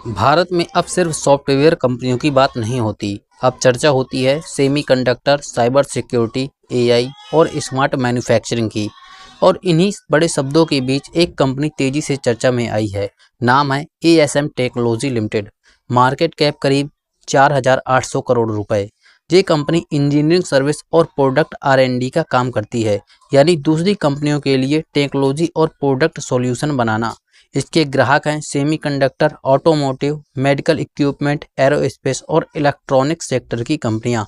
भारत में अब सिर्फ सॉफ्टवेयर कंपनियों की बात नहीं होती। अब चर्चा होती है सेमीकंडक्टर, साइबर सिक्योरिटी, एआई और स्मार्ट मैन्युफैक्चरिंग की। और इन्हीं बड़े शब्दों के बीच एक कंपनी तेजी से चर्चा में आई है। नाम है ASM technology limited. Market cap करीब 4,800 करोड़ रुपए। ये कंपनी इंजीनियरिंग सर्विस और प्रोडक्ट आर&डी का काम करती है, यानी दूसरी कंपनियों के लिए टेक्नोलॉजी और प्रोडक्ट सॉल्यूशन बनाना। इसके ग्राहक हैं semiconductor, automotive, medical equipment, aerospace और इलेक्ट्रॉनिक सेक्टर की कंपनियां।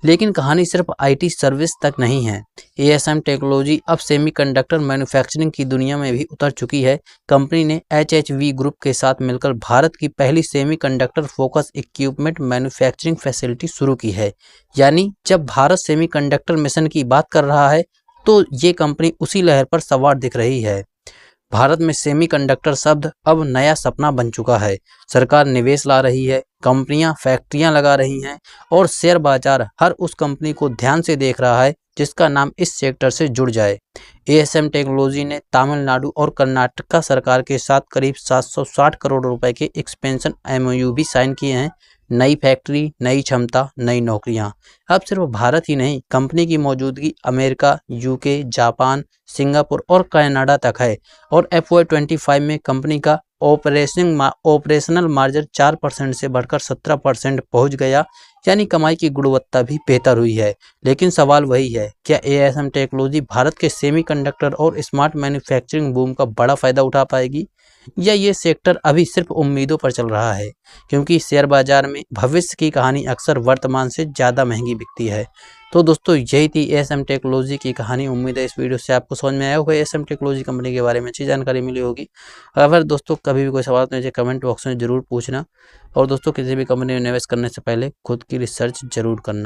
लेकिन कहानी सिर्फ आईटी सर्विस तक नहीं है। एएसएम टेक्नोलॉजी अब सेमीकंडक्टर मैन्युफैक्चरिंग की दुनिया में भी उतर चुकी है। कंपनी ने एचएचवी ग्रुप के साथ मिलकर भारत की पहली semiconductor focus equipment manufacturing facility शुरू की है। यानी जब भारत सेमीकंडक्टर मिशन की बात कर रहा है, तो ये कंपनी उसी लहर पर सवार दिख रही है। भारत में सेमीकंडक्टर शब्द अब नया सपना बन चुका है। सरकार निवेश ला रही है, कंपनियां फैक्ट्रियां लगा रही हैं और शेयर बाजार हर उस कंपनी को ध्यान से देख रहा है जिसका नाम इस सेक्टर से जुड़ जाए। एएसएम टेक्नोलॉजी ने तमिलनाडु और कर्नाटक सरकार के साथ करीब 760 करोड़ रुपए के एक्सपेंशन एमओयू भी साइन किए हैं। नई फैक्ट्री, नई क्षमता, नई नौकरियां। अब सिर्फ भारत ही नहीं, कंपनी की मौजूदगी अमेरिका, यूके, जापान, सिंगापुर और कनाडा तक है। और FY25 में कंपनी का ऑपरेशनल मार्जिन 4% से बढ़कर 17% पहुंच गया, यानी कमाई की गुणवत्ता भी बेहतर हुई है। लेकिन सवाल वही है, क्या एएसएम टेक्नोलॉजी भारत के सेमीकंडक्टर और स्मार्ट मैन्युफैक्चरिंग बूम का बड़ा फायदा उठा पाएगी, या ये सेक्टर अभी सिर्फ उम्मीदों पर चल रहा है? क्योंकि शेयर बाजार में भविष्य की कहानी अक्सर वर्तमान से ज़्यादा महंगी बिकती है। तो दोस्तों, यही थी एएसएम टेक्नोलॉजी की कहानी। उम्मीद है इस वीडियो से आपको समझ में आया होगा, एएसएम टेक्नोलॉजी कंपनी के बारे में अच्छी जानकारी मिली होगी। अगर दोस्तों कभी भी कोई सवाल तो मुझे कमेंट बॉक्स में ज़रूर पूछना। और दोस्तों, किसी भी कंपनी में निवेश करने से पहले खुद की रिसर्च जरूर करना।